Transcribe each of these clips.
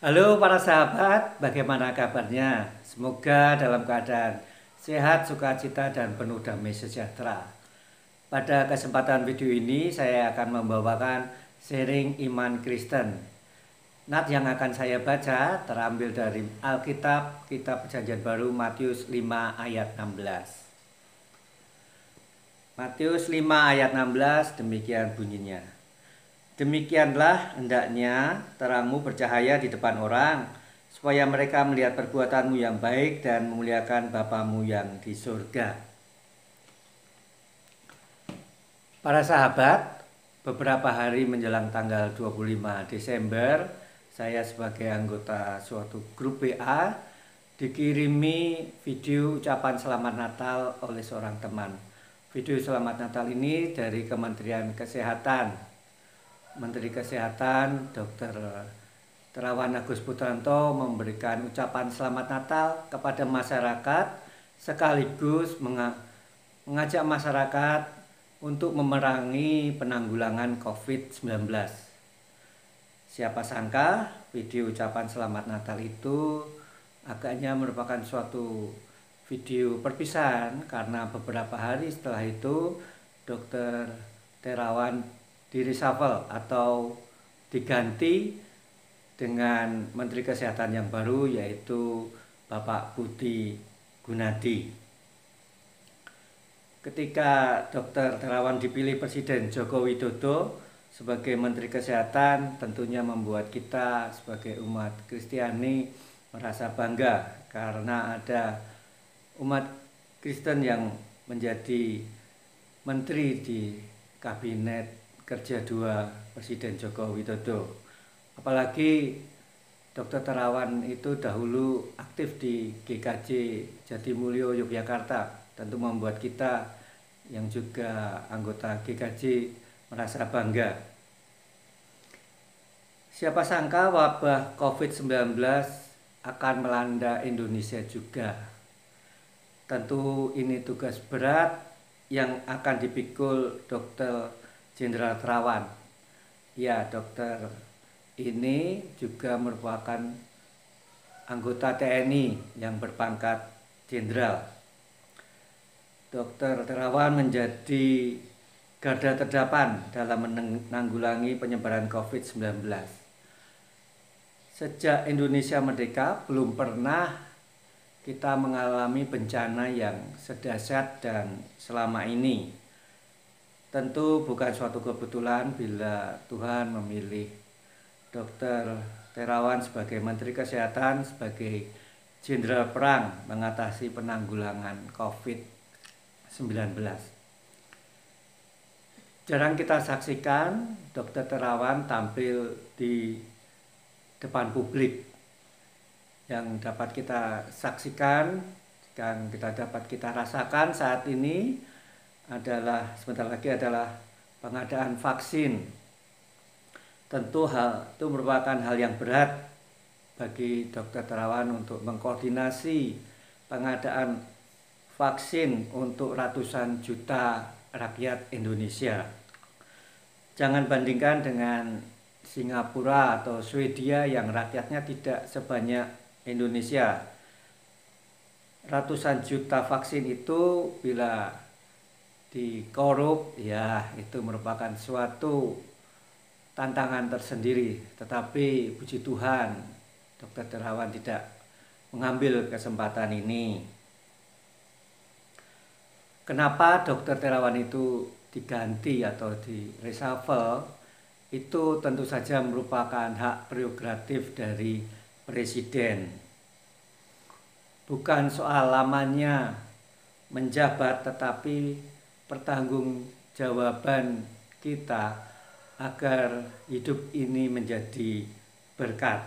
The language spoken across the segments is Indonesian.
Halo para sahabat, bagaimana kabarnya? Semoga dalam keadaan sehat, sukacita, dan penuh damai sejahtera. Pada kesempatan video ini, saya akan membawakan sharing iman Kristen. Nat yang akan saya baca terambil dari Alkitab, Kitab Perjanjian Baru, Matius 5 ayat 16. Matius 5 ayat 16, demikian bunyinya. Demikianlah hendaknya terangmu bercahaya di depan orang, supaya mereka melihat perbuatanmu yang baik dan memuliakan Bapamu yang di surga. Para sahabat, beberapa hari menjelang tanggal 25 Desember, saya sebagai anggota suatu grup WA dikirimi video ucapan selamat Natal oleh seorang teman. Video selamat Natal ini dari Kementerian Kesehatan. Menteri Kesehatan Dr. Terawan Agus Putranto memberikan ucapan selamat Natal kepada masyarakat sekaligus mengajak masyarakat untuk memerangi penanggulangan COVID-19. Siapa sangka video ucapan selamat Natal itu agaknya merupakan suatu video perpisahan, karena beberapa hari setelah itu Dr. Terawan di-reshuffle atau diganti dengan Menteri Kesehatan yang baru, yaitu Bapak Budi Gunadi. Ketika Dr. Terawan dipilih Presiden Joko Widodo sebagai Menteri Kesehatan, tentunya membuat kita sebagai umat Kristiani merasa bangga karena ada umat Kristen yang menjadi menteri di Kabinet Kerja 2 Presiden Joko Widodo. Apalagi Dr. Terawan itu dahulu aktif di GKJ Jatimulyo Yogyakarta, tentu membuat kita yang juga anggota GKJ merasa bangga. Siapa sangka wabah COVID-19 akan melanda Indonesia juga. Tentu ini tugas berat yang akan dipikul Dr. Jenderal Terawan. Ya, dokter ini juga merupakan anggota TNI yang berpangkat jenderal. Dr. Terawan menjadi garda terdepan dalam menanggulangi penyebaran COVID-19. Sejak Indonesia merdeka, belum pernah kita mengalami bencana yang sedahsyat dan selama ini. Tentu bukan suatu kebetulan bila Tuhan memilih Dr. Terawan sebagai Menteri Kesehatan, sebagai Jenderal Perang mengatasi penanggulangan COVID-19. Jarang kita saksikan Dr. Terawan tampil di depan publik. Yang dapat kita saksikan, yang kita dapat kita rasakan saat ini sebentar lagi adalah pengadaan vaksin. Tentu hal itu merupakan hal yang berat bagi Dr. Terawan untuk mengkoordinasi pengadaan vaksin untuk ratusan juta rakyat Indonesia. Jangan bandingkan dengan Singapura atau Swedia yang rakyatnya tidak sebanyak Indonesia. Ratusan juta vaksin itu bila dikorup, ya itu merupakan suatu tantangan tersendiri. Tetapi puji Tuhan, Dr. Terawan tidak mengambil kesempatan ini. Kenapa Dr. Terawan itu diganti atau di-reshuffle? Itu tentu saja merupakan hak prerogatif dari Presiden. Bukan soal lamanya menjabat, tetapi pertanggungjawaban kita agar hidup ini menjadi berkat.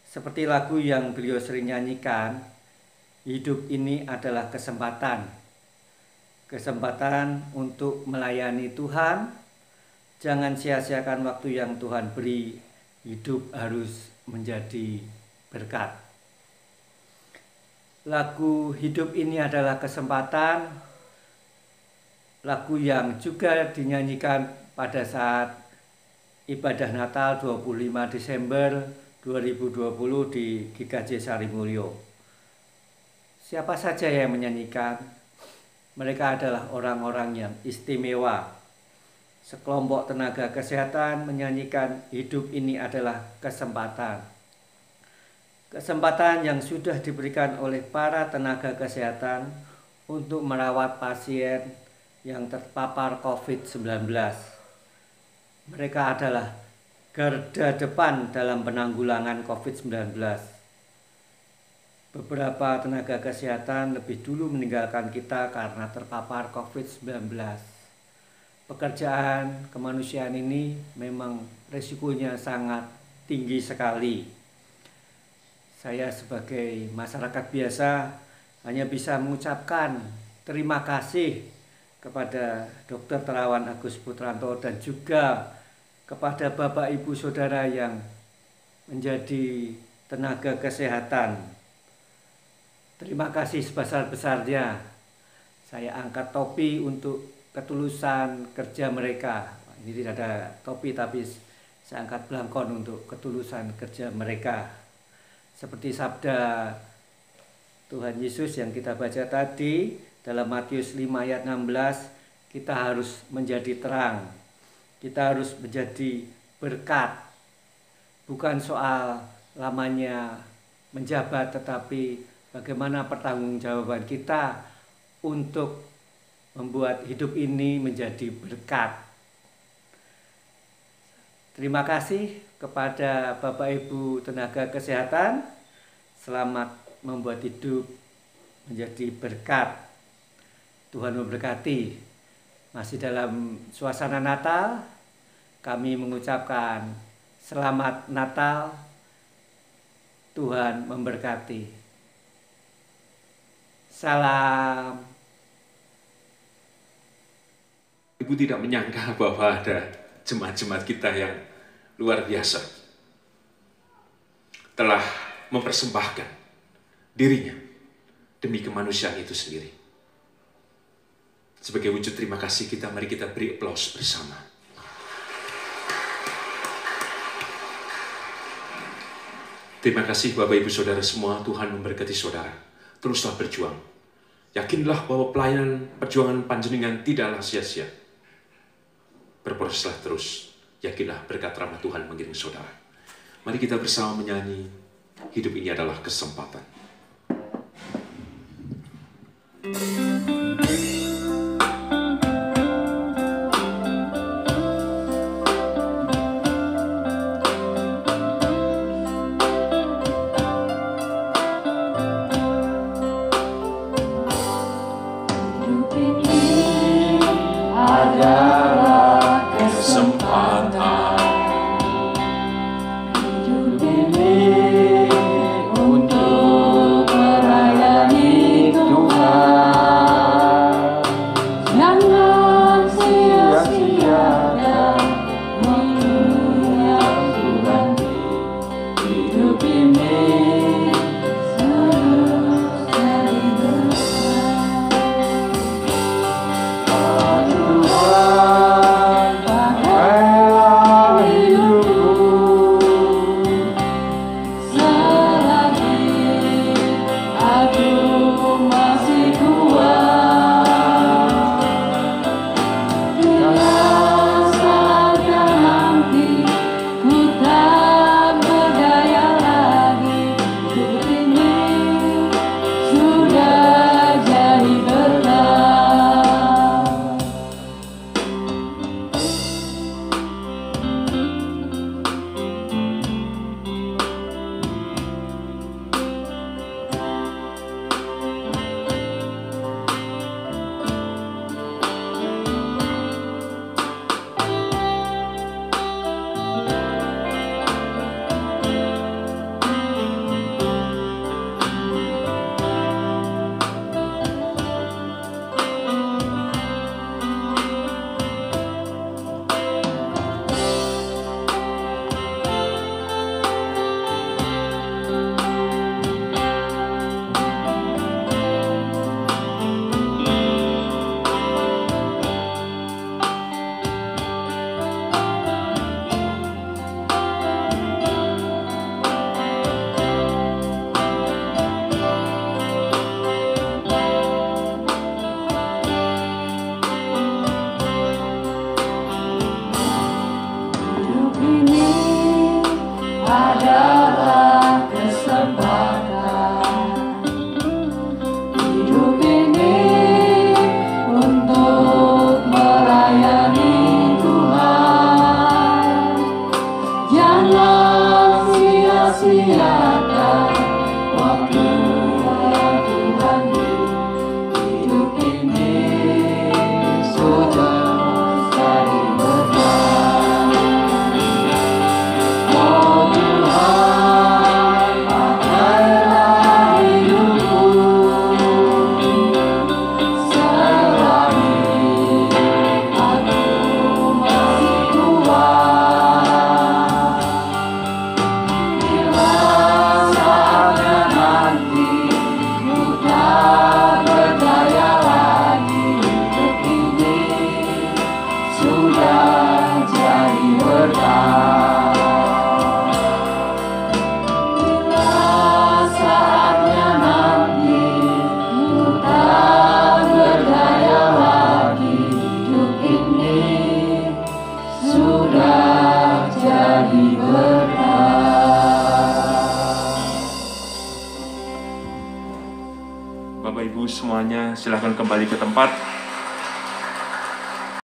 Seperti lagu yang beliau sering nyanyikan, hidup ini adalah kesempatan. Kesempatan untuk melayani Tuhan. Jangan sia-siakan waktu yang Tuhan beri. Hidup harus menjadi berkat. Lagu hidup ini adalah kesempatan, lagu yang juga dinyanyikan pada saat ibadah Natal 25 Desember 2020 di GKJ Sarimulyo. Siapa saja yang menyanyikan? Mereka adalah orang-orang yang istimewa. Sekelompok tenaga kesehatan menyanyikan hidup ini adalah kesempatan. Kesempatan yang sudah diberikan oleh para tenaga kesehatan untuk merawat pasien yang terpapar COVID-19. Mereka adalah garda depan dalam penanggulangan COVID-19. Beberapa tenaga kesehatan lebih dulu meninggalkan kita karena terpapar COVID-19. Pekerjaan kemanusiaan ini memang resikonya sangat tinggi sekali. Saya sebagai masyarakat biasa hanya bisa mengucapkan terima kasih kepada Dr. Terawan Agus Putranto dan juga kepada Bapak Ibu Saudara yang menjadi tenaga kesehatan. Terima kasih sebesar-besarnya. Saya angkat topi untuk ketulusan kerja mereka. Ini tidak ada topi tapi saya angkat belangkon untuk ketulusan kerja mereka. Seperti sabda Tuhan Yesus yang kita baca tadi dalam Matius 5 ayat 16, kita harus menjadi terang. Kita harus menjadi berkat. Bukan soal lamanya menjabat, tetapi bagaimana pertanggungjawaban kita untuk membuat hidup ini menjadi berkat. Terima kasih kepada Bapak Ibu tenaga kesehatan. Selamat membuat hidup menjadi berkat. Tuhan memberkati. Masih dalam suasana Natal, kami mengucapkan selamat Natal. Tuhan memberkati. Salam. Ibu tidak menyangka bahwa ada jemaat-jemaat kita yang luar biasa telah mempersembahkan dirinya demi kemanusiaan itu sendiri. Sebagai wujud terima kasih kita, mari kita beri aplaus bersama. Terima kasih Bapak Ibu Saudara semua, Tuhan memberkati saudara. Teruslah berjuang. Yakinlah bahwa pelayanan perjuangan panjenengan tidaklah sia-sia. Berproseslah terus, yakinlah berkat rahmat Tuhan mengiringi saudara. Mari kita bersama menyanyi, hidup ini adalah kesempatan. adalah kesempatan hidup ini untuk melayani Tuhan. Janganlah sia-siakan waktu yang Tuhan beri. Hidup ini sudah jadi berkah. Oh Tuhan, pakailah hidupku selagi aku masih kuat. Bila saatnya nanti ku tak berdaya lagi, hidup ini sudah jadi berkah. Bila saatnya nanti ku tak berdaya lagi, hidup ini sudah jadi berkah. Bapak Ibu semuanya silakan kembali ke tempat.